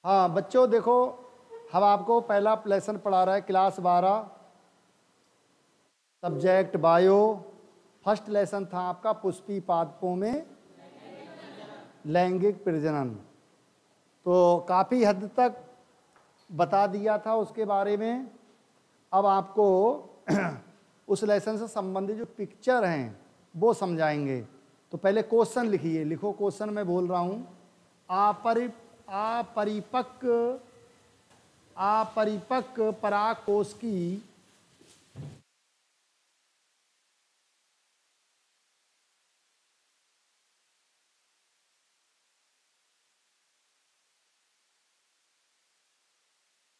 हाँ बच्चों देखो, हम आपको पहला लेसन पढ़ा रहा है class 12 subject bio. First lesson था आपका पुष्पी पादपों में लैंगिक प्रजनन। तो काफ़ी हद तक बता दिया था उसके बारे में। अब आपको उस लेसन से संबंधित जो पिक्चर हैं वो समझाएंगे। तो पहले क्वेश्चन लिखिए, लिखो क्वेश्चन मैं बोल रहा हूँ। अपरिपक्व परागकोश की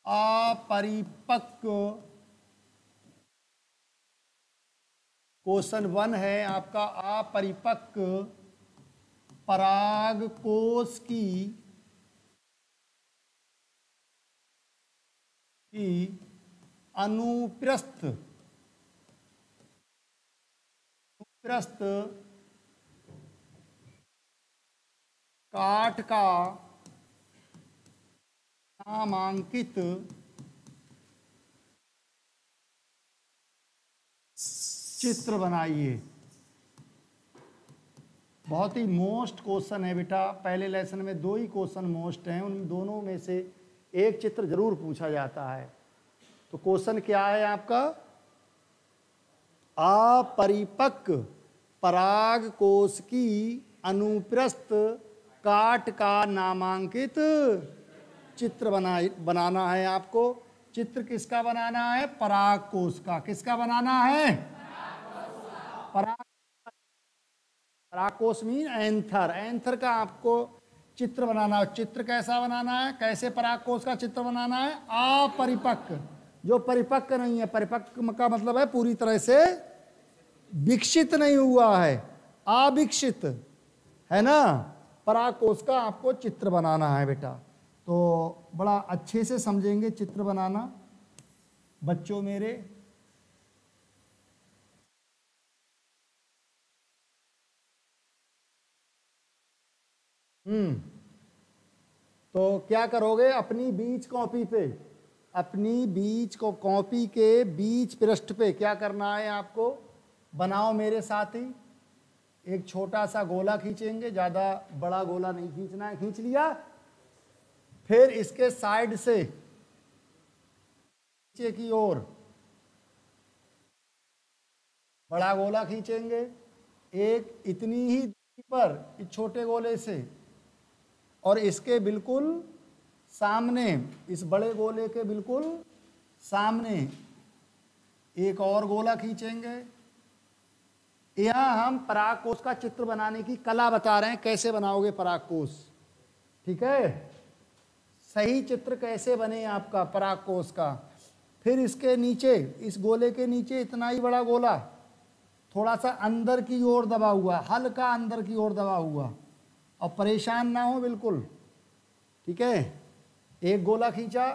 अपरिपक्व, क्वेश्चन 1 है आपका, अपरिपक्व परागकोश की अनुप्रस्थ काट का नामांकित चित्र बनाइए। बहुत ही मोस्ट क्वेश्चन है बेटा। पहले लेसन में 2 ही क्वेश्चन मोस्ट हैं, उन दोनों में से एक चित्र जरूर पूछा जाता है। तो क्वेश्चन क्या है आपका? अपरिपक्व परागकोश की अनुप्रस्थ काट का नामांकित चित्र बनाना है आपको। चित्र किसका बनाना है? परागकोश का। किसका बनाना है? परागकोश मीन एंथर। एंथर का आपको चित्र बनाना है। चित्र कैसा बनाना है? कैसे परागकोश का चित्र बनाना है? अपरिपक्व, जो परिपक्व नहीं है। परिपक्व का मतलब है पूरी तरह से विकसित नहीं हुआ है, अविकसित है ना। परागकोश का आपको चित्र बनाना है बेटा। तो बड़ा अच्छे से समझेंगे चित्र बनाना बच्चों मेरे। तो क्या करोगे? अपनी बीच कॉपी पे, अपनी बीच को कॉपी के बीच पृष्ठ पे क्या करना है आपको? बनाओ मेरे साथ ही। एक छोटा सा गोला खींचेंगे, ज़्यादा बड़ा गोला नहीं खींचना है। खींच लिया? फिर इसके साइड से नीचे की ओर बड़ा गोला खींचेंगे, एक इतनी ही दूरी पर इस छोटे गोले से, और इसके बिल्कुल सामने, इस बड़े गोले के बिल्कुल सामने एक और गोला खींचेंगे। यहाँ हम परागकोश का चित्र बनाने की कला बता रहे हैं, कैसे बनाओगे परागकोश। ठीक है, सही चित्र कैसे बने आपका परागकोश का। फिर इसके नीचे, इस गोले के नीचे इतना ही बड़ा गोला थोड़ा सा अंदर की ओर दबा हुआ, हल्का अंदर की ओर दबा हुआ, और परेशान ना हो बिल्कुल। ठीक है, एक गोला खींचा,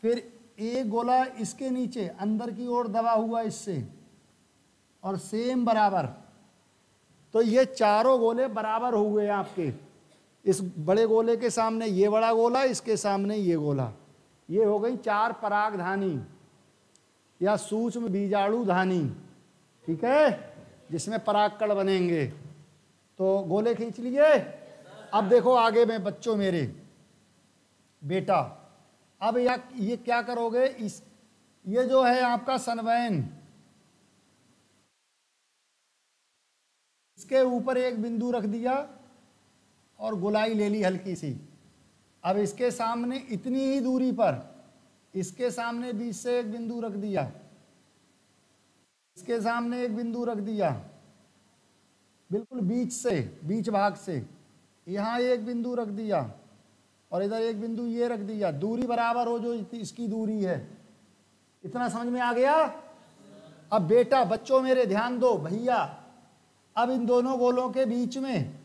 फिर एक गोला इसके नीचे अंदर की ओर दबा हुआ इससे, और सेम बराबर। तो ये चारों गोले बराबर हो गए आपके। इस बड़े गोले के सामने ये बड़ा गोला, इसके सामने ये गोला। ये हो गई 4 परागधानी या सूक्ष्म बीजाणु धानी। ठीक है, जिसमें परागकण बनेंगे। तो गोले खींच लिए। अब देखो आगे में बच्चों मेरे बेटा, अब ये क्या करोगे? ये जो है आपका सनवैन, इसके ऊपर एक बिंदु रख दिया और गोलाई ले ली हल्की सी। अब इसके सामने इतनी ही दूरी पर, इसके सामने बीच से एक बिंदु रख दिया, इसके सामने एक बिंदु रख दिया, बिल्कुल बीच से, बीच भाग से यहाँ एक बिंदु रख दिया, और इधर एक बिंदु ये रख दिया। दूरी बराबर हो जो इसकी दूरी है। इतना समझ में आ गया? अब बेटा बच्चों मेरे ध्यान दो भैया। अब इन दोनों गोलों के बीच में,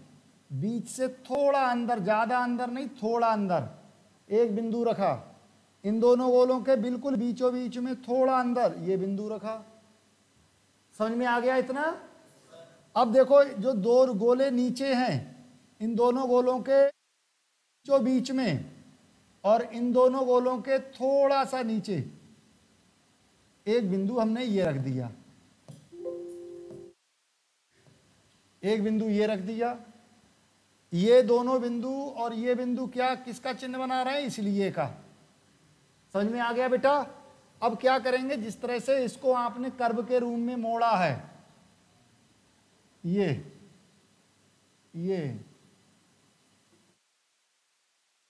बीच से थोड़ा अंदर, ज्यादा अंदर नहीं, थोड़ा अंदर एक बिंदु रखा। इन दोनों गोलों के बिल्कुल बीचों बीच में थोड़ा अंदर ये बिंदु रखा। समझ में आ गया इतना? अब देखो जो 2 गोले नीचे हैं, इन दोनों गोलों के बीचों बीच में और इन दोनों गोलों के थोड़ा सा नीचे एक बिंदु हमने ये रख दिया, एक बिंदु ये रख दिया। ये दोनों बिंदु और ये बिंदु क्या किसका चिन्ह बना रहे हैं? इसलिए का। समझ में आ गया बेटा? अब क्या करेंगे, जिस तरह से इसको आपने कर्व के रूप में मोड़ा है, ये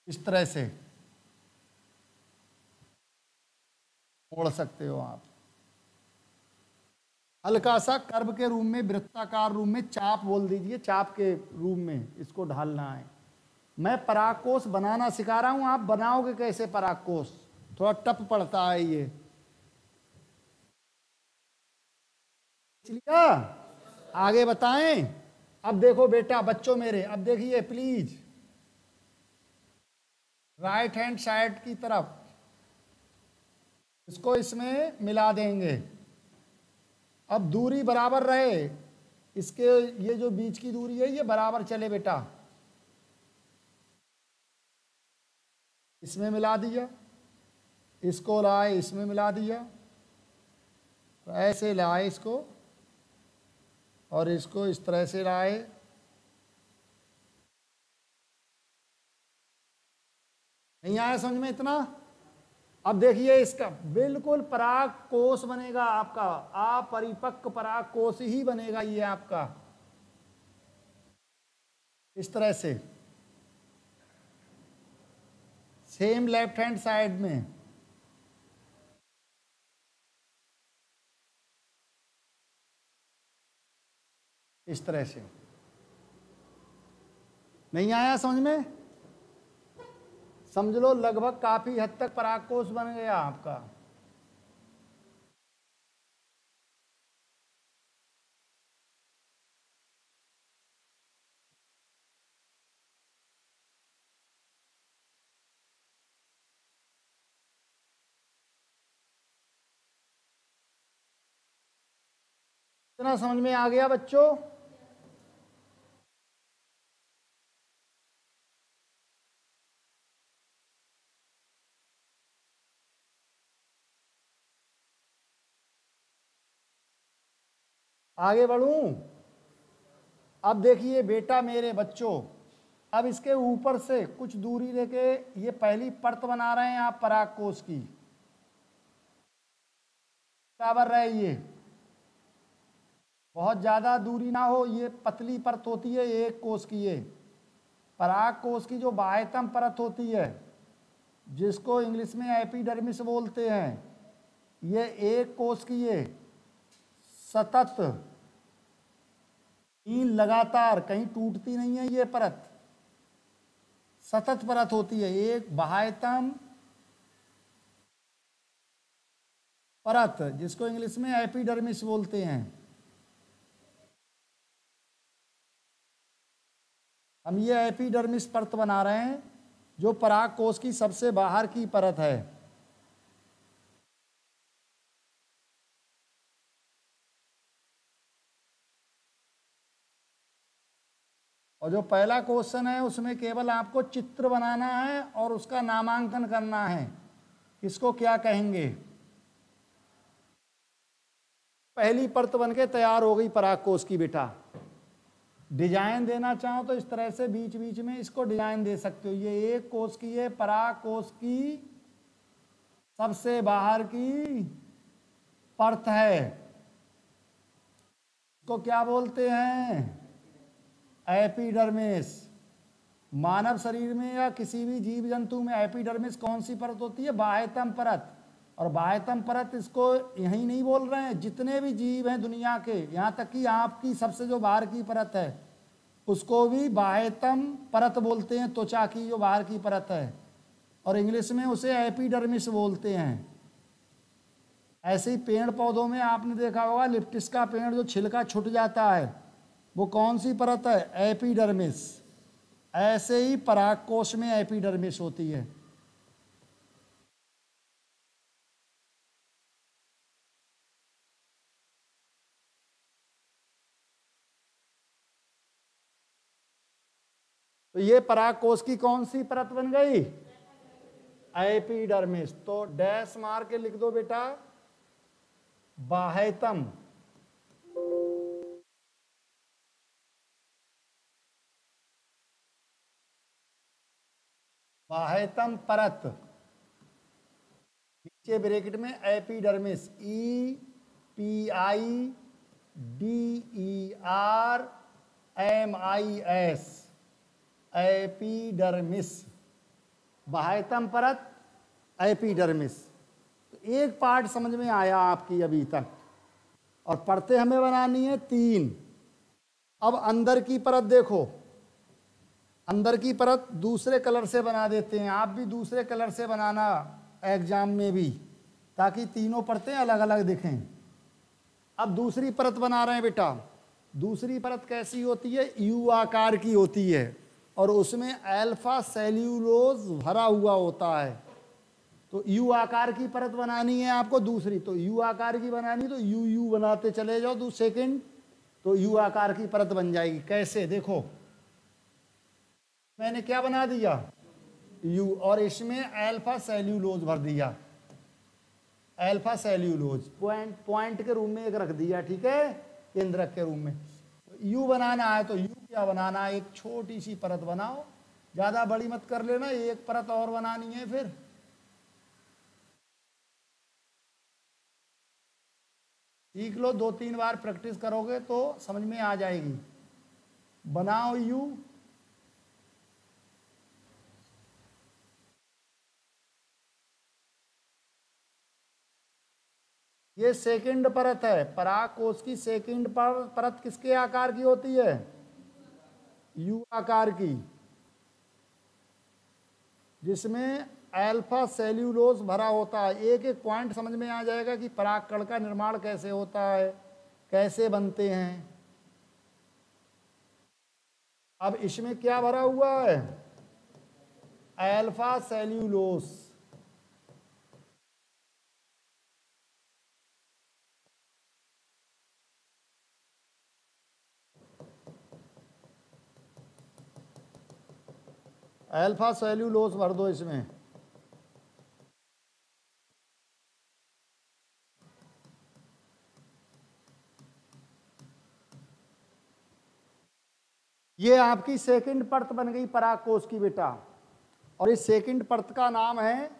इस तरह से मोड़ सकते हो आप। हल्का सा कर्व के रूप में, वृत्ताकार रूप में, चाप बोल दीजिए, चाप के रूप में इसको ढालना है। मैं परागकोश बनाना सिखा रहा हूं, आप बनाओगे कैसे परागकोश? थोड़ा टफ पड़ता है ये, इसलिए आगे बताएं। अब देखो बेटा, बच्चों मेरे, अब देखिए प्लीज, राइट हैंड साइड की तरफ इसको इसमें मिला देंगे। अब दूरी बराबर रहे, इसके ये जो बीच की दूरी है ये बराबर चले बेटा। इसमें मिला दिया, इसको लाए इसमें मिला दिया, तो ऐसे लाए इसको और इसको इस तरह से लाए। नहीं आया समझ में इतना? अब देखिए इसका बिल्कुल परागकोश बनेगा आपका, अपरिपक्व परागकोश ही बनेगा ये आपका, इस तरह से। सेम लेफ्ट हैंड साइड में इस तरह से। नहीं आया समझ में? समझ लो लगभग काफी हद तक परागकोश बन गया आपका। इतना समझ में आ गया बच्चों? आगे बढ़ूं? अब देखिए बेटा मेरे बच्चों, अब इसके ऊपर से कुछ दूरी लेके ये पहली परत बना रहे हैं आप परागकोश की, बराबर रहे, ये बहुत ज्यादा दूरी ना हो, ये पतली परत होती है एक कोश की। ये परागकोश की जो बाह्यतम परत होती है, जिसको इंग्लिश में एपिडर्मिस बोलते हैं, ये एक कोश की ये सतत लगातार कहीं टूटती नहीं है, ये परत सतत परत होती है, एक बाह्यतम परत, जिसको इंग्लिश में एपिडर्मिस बोलते हैं। हम ये एपिडर्मिस परत बना रहे हैं जो परागकोश की सबसे बाहर की परत है। और जो पहला क्वेश्चन है उसमें केवल आपको चित्र बनाना है और उसका नामांकन करना है, किसको क्या कहेंगे। पहली परत बनके तैयार हो गई परागकोश की बेटा। डिजाइन देना चाहो तो इस तरह से बीच बीच में इसको डिजाइन दे सकते हो। ये एक कोश की है, परागकोश की सबसे बाहर की परत है, इसको क्या बोलते हैं? एपिडर्मिस। मानव शरीर में या किसी भी जीव जंतु में एपिडर्मिस कौन सी परत होती है? बाह्यतम परत। और बाह्यतम परत इसको यही नहीं बोल रहे हैं, जितने भी जीव हैं दुनिया के, यहाँ तक कि आपकी सबसे जो बाहर की परत है उसको भी बाह्यतम परत बोलते हैं, त्वचा की जो बाहर की परत है, और इंग्लिश में उसे एपिडर्मिस बोलते हैं। ऐसे ही पेड़ पौधों में आपने देखा होगा, लिप्टिस का पेड़ जो छिलका छूट जाता है वो कौन सी परत है? एपिडर्मिस। ऐसे ही परागकोश में एपिडर्मिस होती है। तो ये परागकोश की कौन सी परत बन गई? एपिडर्मिस। तो डैश मार के लिख दो बेटा, बाह्यतम बाह्यतम परत, नीचे ब्रैकेट में एपिडर्मिस, EPIDERMIS, एपिडर्मिस, बाह्यतम परत एपिडर्मिस। तो एक पार्ट समझ में आया आपकी अभी तक, और परतें हमें बनानी है 3। अब अंदर की परत देखो, अंदर की परत दूसरे कलर से बना देते हैं, आप भी दूसरे कलर से बनाना एग्जाम में भी, ताकि तीनों परतें अलग अलग दिखें। अब दूसरी परत बना रहे हैं बेटा। दूसरी परत कैसी होती है? यू आकार की होती है, और उसमें अल्फा सेल्यूलोज भरा हुआ होता है। तो यू आकार की परत बनानी है आपको दूसरी, तो यू आकार की बनानी, तो यू यू बनाते चले जाओ सेकंड, तो यू आकार की परत बन जाएगी। कैसे? देखो, मैंने क्या बना दिया? यू, और इसमें अल्फा सेल्यूलोज भर दिया, अल्फा सेल्यूलोज पॉइंट के रूप में एक रख दिया, ठीक है, केंद्रक के रूप में। यू बनाना है तो यू क्या बनाना है? एक छोटी सी परत बनाओ, ज्यादा बड़ी मत कर लेना, एक परत और बनानी है। फिर सीख लो, 2-3 बार प्रैक्टिस करोगे तो समझ में आ जाएगी। बनाओ यू, ये सेकंड परत है। परागकोश की सेकंड परत किसके आकार की होती है? यू आकार की, जिसमें अल्फा सेल्यूलोज भरा होता है। एक एक पॉइंट समझ में आ जाएगा कि परागकण का निर्माण कैसे होता है, कैसे बनते हैं। अब इसमें क्या भरा हुआ है? Alpha cellulose. अल्फा सेल्यूलोज भर दो इसमें। ये आपकी सेकंड परत बन गई परागकोश की बेटा। और इस सेकंड परत का नाम है,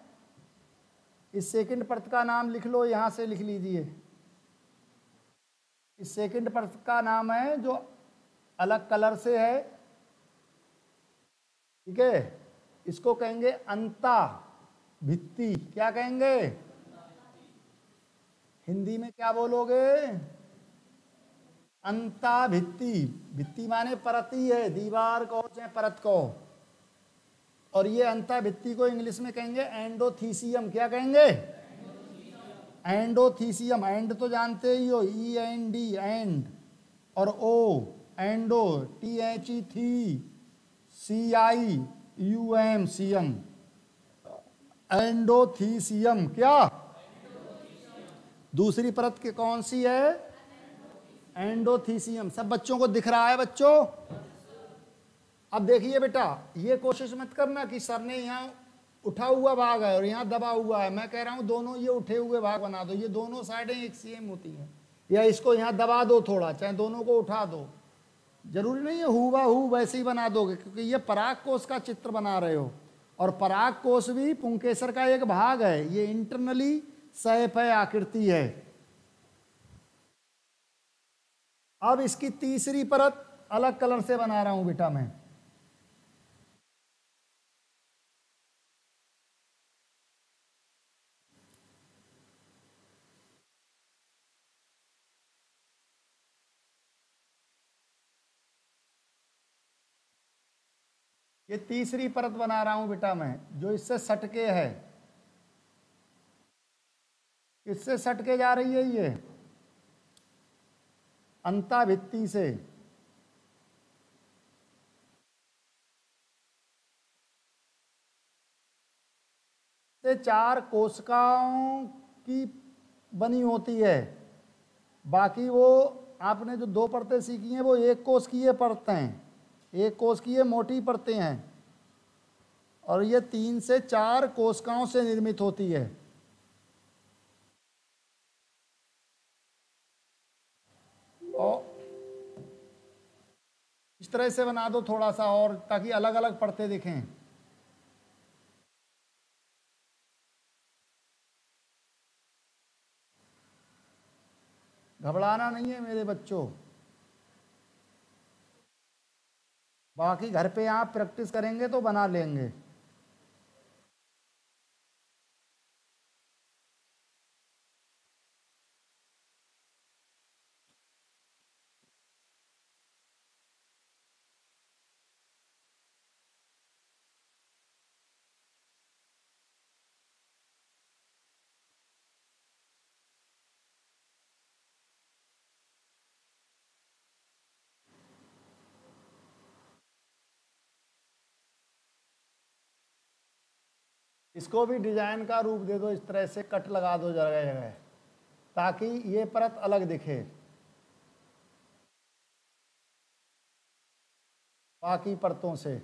इस सेकंड परत का नाम लिख लो, यहां से लिख लीजिए। इस सेकंड परत का नाम है, जो अलग कलर से है, ठीक है, इसको कहेंगे अंता भित्ति। क्या कहेंगे? हिंदी में क्या बोलोगे? अंता भित्ति। भित्ति माने परत ही है, दीवार को चाहे परत को। और ये अंता भित्ति को इंग्लिश में कहेंगे एंडोथीसियम। क्या कहेंगे? एंडोथीसियम। एंड तो जानते ही हो, END एंड, और ओ एंडो, THE थी, CIUM सीएम, एंडोथीसियम। क्या? दूसरी परत की कौन सी है? एंडोथीसियम। सब बच्चों को दिख रहा है बच्चों? अब देखिए बेटा, ये कोशिश मत करना कि सर ने यहाँ उठा हुआ भाग है और यहाँ दबा हुआ है। मैं कह रहा हूँ दोनों ये उठे हुए भाग बना दो, ये दोनों साइडें एक सेम होती हैं। या इसको यहाँ दबा दो थोड़ा, चाहे दोनों को उठा दो, जरूरी नहीं है हूबहू वैसे ही बना दोगे, क्योंकि ये परागकोश का चित्र बना रहे हो, और परागकोश भी पुंकेसर का एक भाग है। ये इंटरनली सैफ है, आकृति है। अब इसकी तीसरी परत अलग कलर से बना रहा हूं बेटा मैं। ये तीसरी परत बना रहा हूं बेटा मैं, जो इससे सटके है। इससे सटके जा रही है ये अंता भित्ति से। से 4 कोशिकाओं की बनी होती है। बाकी वो आपने जो 2 परतें सीखी हैं वो 1 कोश की ये परतें हैं, 1 कोश की ये मोटी परतें हैं। और ये 3 से 4 कोशिकाओं से निर्मित होती है। और इस तरह से बना दो थोड़ा सा और, ताकि अलग अलग परतें दिखें। घबराना नहीं है मेरे बच्चों, बाकी घर पे आप प्रैक्टिस करेंगे तो बना लेंगे। इसको भी डिजाइन का रूप दे दो, इस तरह से कट लगा दो जगह जगह, ताकि ये परत अलग दिखे बाकी परतों से।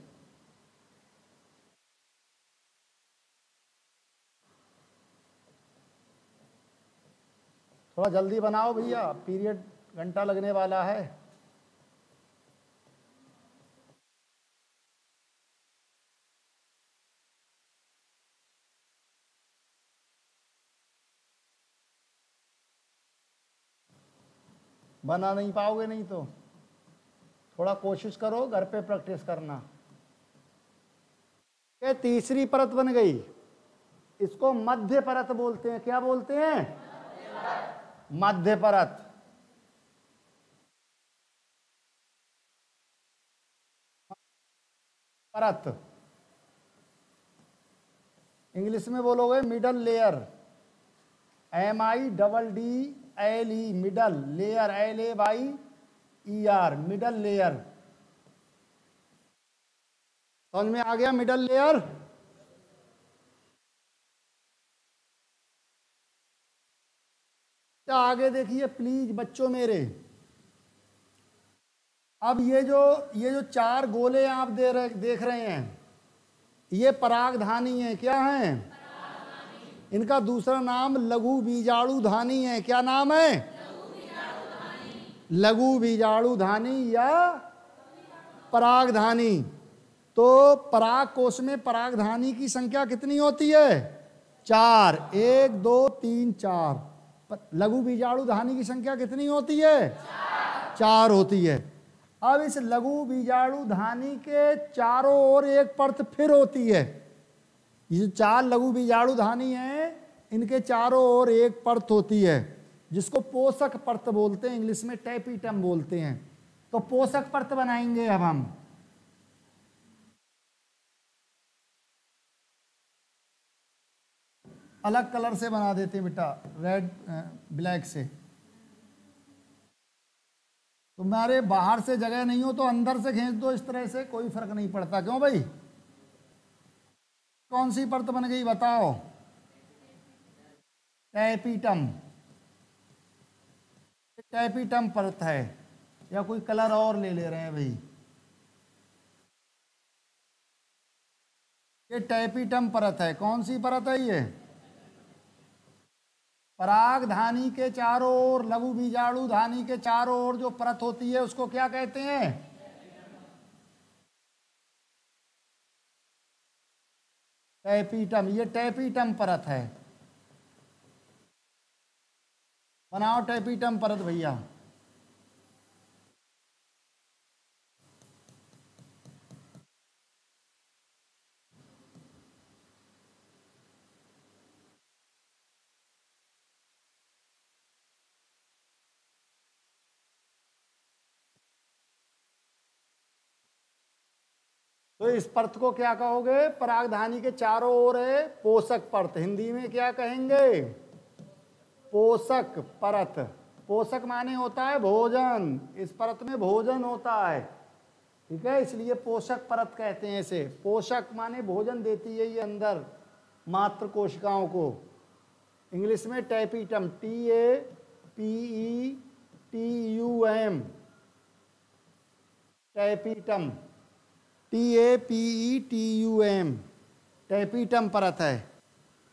थोड़ा जल्दी बनाओ भैया, पीरियड घंटा लगने वाला है। बना नहीं पाओगे नहीं तो थोड़ा कोशिश करो, घर पे प्रैक्टिस करना। ये तीसरी परत बन गई, इसको मध्य परत बोलते हैं। क्या बोलते हैं? मध्य परत। परत इंग्लिश में बोलोगे middle layer, MIDDLE, middle layer, LAYER, middle layer. समझ में आ गया? Middle layer. आगे देखिए प्लीज बच्चों मेरे। अब ये जो 4 गोले आप देख रहे हैं, ये परागधानी है। क्या है? इनका दूसरा नाम लघु बीजाणुधानी है। क्या नाम है? लघु बीजाणुधानी या परागधानी। तो पराग कोश में परागधानी की संख्या कितनी होती है? 4। 1 2 3 4। लघु बीजाणुधानी की संख्या कितनी होती है? 4 होती है। अब इस लघु बीजाणुधानी के चारों ओर एक परत फिर होती है। ये 4 लघु बीजाणुधानी हैं, इनके चारों ओर एक परत होती है जिसको पोषक परत बोलते हैं, इंग्लिश में टैपीटम बोलते हैं। तो पोषक परत बनाएंगे अब हम। अलग कलर से बना देते हैं बेटा, रेड ब्लैक से। तुम्हारे बाहर से जगह नहीं हो तो अंदर से खींच दो इस तरह से, कोई फर्क नहीं पड़ता। क्यों भाई? कौन सी परत बन गई बताओ? टैपीटम। टैपीटम परत है, या कोई कलर और ले रहे हैं भाई? ये टैपीटम परत है। कौन सी परत है ये? परागधानी के चारों ओर, लघु बीजाणुधानी के चारों ओर जो परत होती है उसको क्या कहते हैं? टैपीटम। ये टैपीटम परत है। बनाओ टैपीटम परत भैया। तो इस परत को क्या कहोगे? परागधानी के चारों ओर है पोषक परत। हिंदी में क्या कहेंगे? पोषक परत। पोषक माने होता है भोजन, इस परत में भोजन होता है। ठीक है, इसलिए पोषक परत कहते हैं इसे। पोषक माने भोजन देती है ये अंदर मात्र कोशिकाओं को। इंग्लिश में टैपीटम, TAPETUM, टैपीटम, TAPETUM। टेपिटम परत है।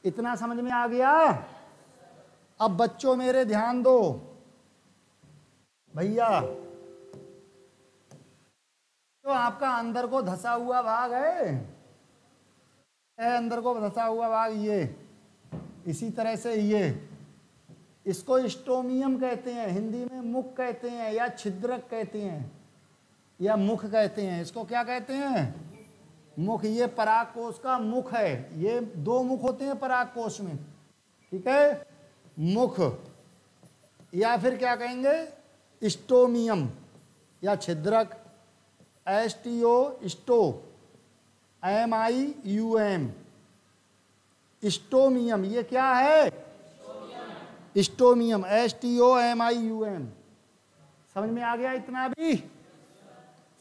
इतना समझ में आ गया? अब बच्चों मेरे ध्यान दो भैया, तो आपका अंदर को धसा हुआ भाग है, अंदर को धसा हुआ भाग ये, इसी तरह से ये, इसको स्टोमियम कहते हैं, हिंदी में मुख कहते हैं या छिद्रक कहते हैं या मुख कहते हैं। इसको क्या कहते हैं? मुख। ये परागकोश का मुख है। ये दो मुख होते हैं परागकोश में, ठीक है, मुख या फिर क्या कहेंगे स्टोमियम या छिद्रक, STO स्टो MIUM स्टोमियम। ये क्या है? Stomium STOMIUM। समझ में आ गया इतना? भी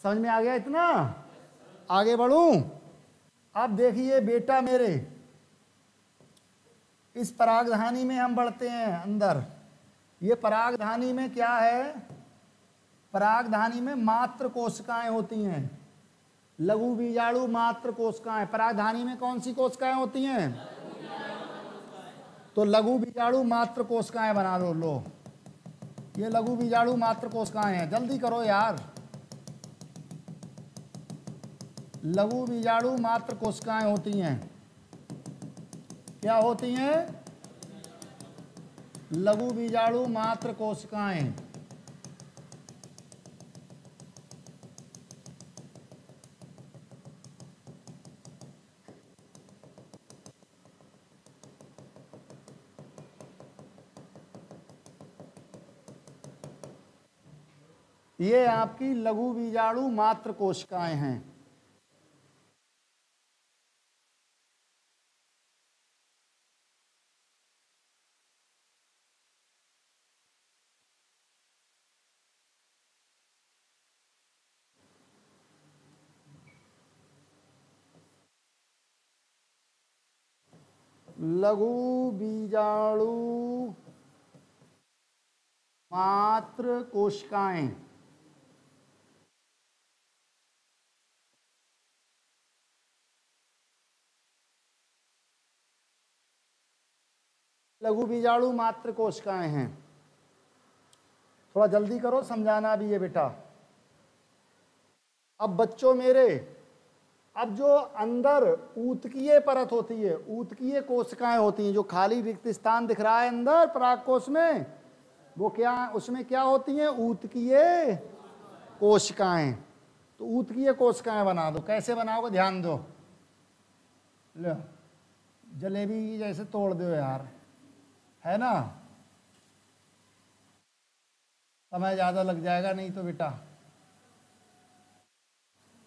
समझ में आ गया इतना? आगे बढ़ूं? अब देखिए बेटा मेरे, इस परागधानी में हम बढ़ते हैं अंदर। ये परागधानी में क्या है? परागधानी में मात्र कोशिकाएं होती हैं, लघु बीजाणु मात्र कोशिकाएं। परागधानी में कौन सी कोशिकाएं होती हैं? तो लघु बीजाणु मात्र कोशिकाएं बना दो। लो, ये लघु बीजाणु मात्र कोशिकाएं हैं। जल्दी करो यार। लघु बीजाणु मात्र कोशिकाएं होती हैं। क्या होती हैं? लघु बीजाणु मात्र कोशिकाएं। ये आपकी लघु बीजाणु मात्र कोशिकाएं हैं। लघु बीजाणु मात्र कोशिकाएं। लघु बीजाणु मात्र कोशिकाएं हैं। थोड़ा जल्दी करो, समझाना भी है बेटा। अब बच्चों मेरे, अब जो अंदर ऊतकीय परत होती है, ऊतकीय कोशिकाएं होती हैं, जो खाली रिक्त स्थान दिख रहा है अंदर परागकोश में, वो क्या, उसमें क्या होती हैं? ऊतकीय कोशिकाएं। तो ऊतकीय कोशिकाएं बना दो। कैसे बनाओगे? ध्यान दो। लो, जलेबी जैसे तोड़ दो यार, है ना? समय ज़्यादा लग जाएगा नहीं तो बेटा।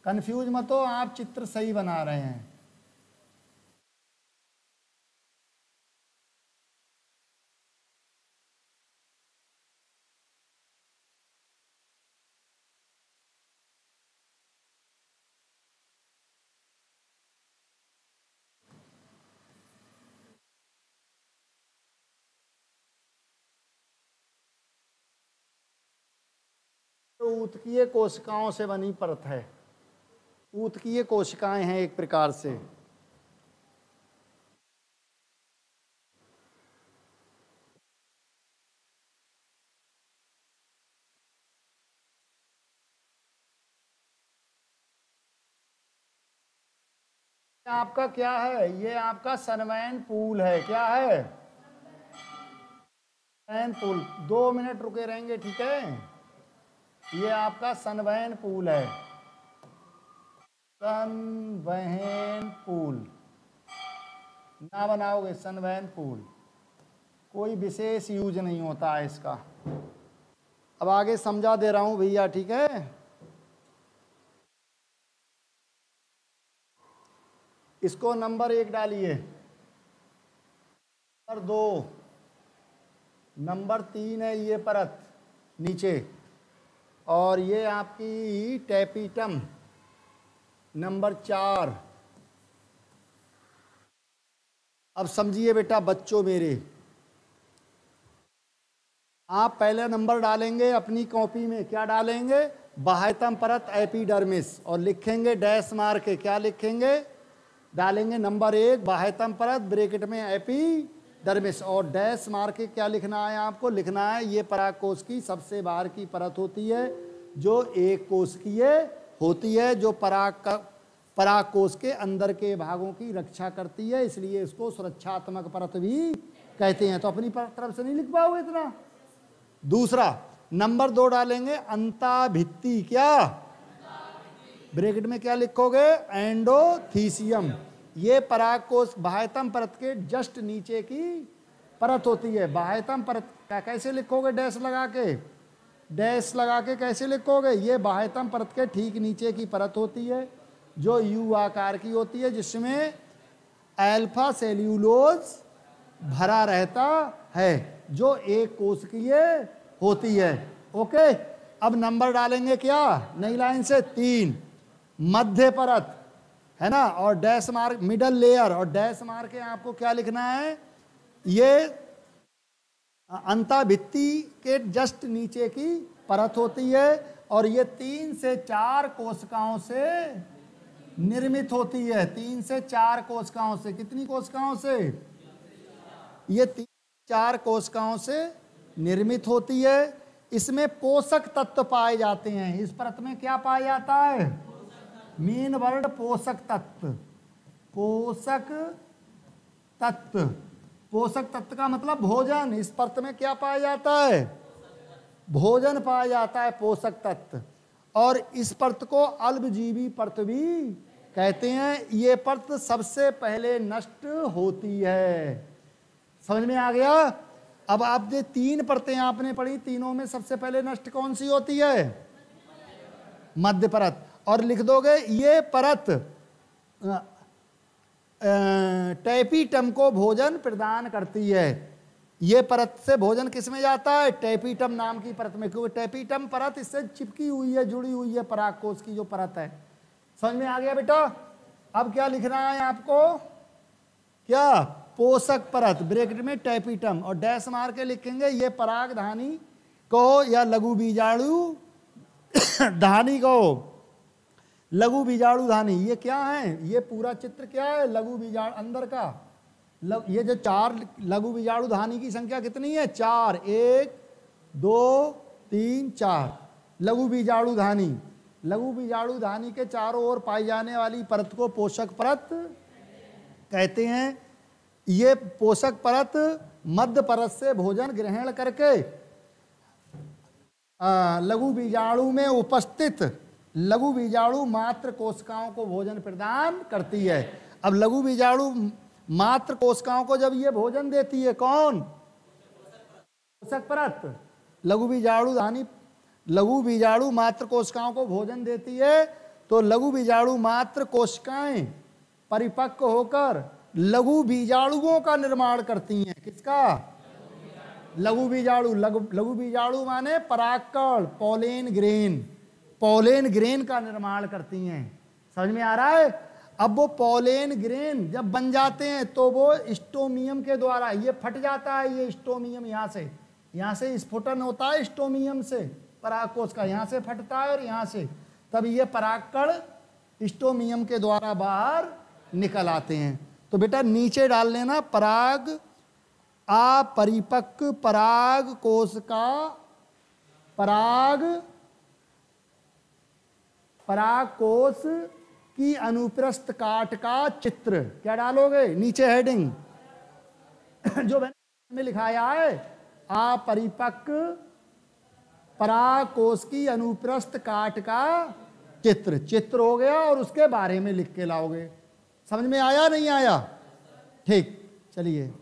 कंफ्यूज मत हो, आप चित्र सही बना रहे हैं। तो ऊतकीय कोशिकाओं से बनी परत है। ऊतकीय कोशिकाएं हैं एक प्रकार से। आपका क्या है? ये आपका सनवैन पूल है। क्या है? सनवैन पूल। 2 मिनट रुके रहेंगे, ठीक है? ये आपका सनवैन पूल है। सनवैन पूल ना बनाओगे, सनवैन पूल। कोई विशेष यूज नहीं होता है इसका। अब आगे समझा दे रहा हूं भैया, ठीक है? इसको नंबर 1 डालिए, नंबर 2, नंबर 3 है ये परत नीचे, और ये आपकी टेपिटम नंबर 4। अब समझिए बेटा बच्चों मेरे, आप पहले नंबर डालेंगे अपनी कॉपी में। क्या डालेंगे? बाह्यतम परत एपिडर्मिस, और लिखेंगे डैश मार के। क्या लिखेंगे? डालेंगे नंबर 1 बाह्यतम परत ब्रैकेट में एपिडर्मिस, और डैश मार के क्या लिखना है आपको, लिखना है ये परागकोश की सबसे बाहर की परत होती है जो एक कोशिकीय होती है, जो परागकोश के अंदर के भागों की रक्षा करती है, इसलिए इसको सुरक्षात्मक परत भी कहते हैं। तो अपनी तरफ से नहीं लिख पाओगे इतना। दूसरा नंबर 2 डालेंगे अंताभित्ति, क्या ब्रैकेट में क्या लिखोगे, एंडोथीसियम। ये परागकोश बाह्यतम परत के जस्ट नीचे की परत होती है। बाह्यतम परत क्या कैसे लिखोगे, डैश लगा के, डैश लगा के कैसे लिखोगे, ये बाह्यतम परत के ठीक नीचे की परत होती है जो यू आकार की होती है, जिसमें अल्फा सेल्यूलोज भरा रहता है, जो एक कोशिकीय होती है। ओके, अब नंबर डालेंगे क्या, नई लाइन से 3 मध्य परत है ना, और डैश मार्क मिडल लेयर, और डैश मार के आपको क्या लिखना है, ये अंताभित्ति के जस्ट नीचे की परत होती है और ये 3 से 4 कोशिकाओं से निर्मित होती है। 3 से 4 कोशिकाओं से, कितनी कोशिकाओं से, ये 3-4 कोशिकाओं से निर्मित होती है। इसमें पोषक तत्व पाए जाते हैं। इस परत में क्या पाया जाता है, मेन वर्ड पोषक तत्व। पोषक तत्व, पोषक तत्व का मतलब भोजन। इस परत में क्या पाया जाता है, भोजन पाया जाता है, पोषक तत्व। और इस परत को अल्पजीवी परत भी कहते हैं। ये परत सबसे पहले नष्ट होती है। समझ में आ गया। अब आपने 3 परतें आपने पढ़ी, तीनों में सबसे पहले नष्ट कौन सी होती है, मध्य परत। और लिख दोगे ये परत टैपीटम को भोजन प्रदान करती है। ये परत से भोजन किस में जाता है, टैपीटम नाम की परत में, क्योंकि टैपीटम परत इससे चिपकी हुई है, जुड़ी हुई है परागकोश की जो परत है। समझ में आ गया बेटा। अब क्या लिखना है आपको, क्या, पोषक परत ब्रैकेट में टैपीटम, और डैश मार के लिखेंगे ये परागधानी को या लघु बीजाणु धानी को, लघु बीजाणु धानी। ये क्या है, ये पूरा चित्र क्या है, लघु बीजाणु अंदर का। ये जो 4 लघु बीजाणु धानी की संख्या कितनी है, 4, 1 2 3 4 लघु बीजाणु धानी। लघु बीजाणु धानी के चारों ओर पाई जाने वाली परत को पोषक परत कहते हैं। ये पोषक परत मध्य परत से भोजन ग्रहण करके लघु बीजाणु में उपस्थित लघु बीजाणु मात्र कोशिकाओं को भोजन प्रदान करती है। अब लघु बीजाणु मात्र कोशिकाओं को जब ये भोजन देती है, कौन, पोषक परत, लघु बीजाणु धानी लघु बीजाणु मात्र कोशिकाओं को भोजन देती है, तो लघु बीजाणु मात्र कोशिकाएं परिपक्व होकर लघु बीजाणुओं का निर्माण करती हैं। किसका, लघु बीजाणु। लघु बीजाणु माने परागकण, पोलेन ग्रेन, पोलेन ग्रेन का निर्माण करती हैं। समझ में आ रहा है। अब वो पोलेन ग्रेन जब बन जाते हैं तो वो स्टोमियम के द्वारा ये फट जाता है, ये स्टोमियम यहाँ से स्फुटन होता है स्टोमियम से, परागकोश का यहाँ से फटता है और यहाँ से, तब ये परागकण स्टोमियम के द्वारा बाहर निकल आते हैं। तो बेटा नीचे डाल लेना पराग अपरिपक्व पराग कोश का पराग कोश की अनुप्रस्थ काट का चित्र। क्या डालोगे नीचे हेडिंग जो मैंने लिखाया है, अपरिपक्व पराग कोश की अनुप्रस्थ काट का चित्र हो गया, और उसके बारे में लिख के लाओगे। समझ में आया नहीं आया, ठीक, चलिए।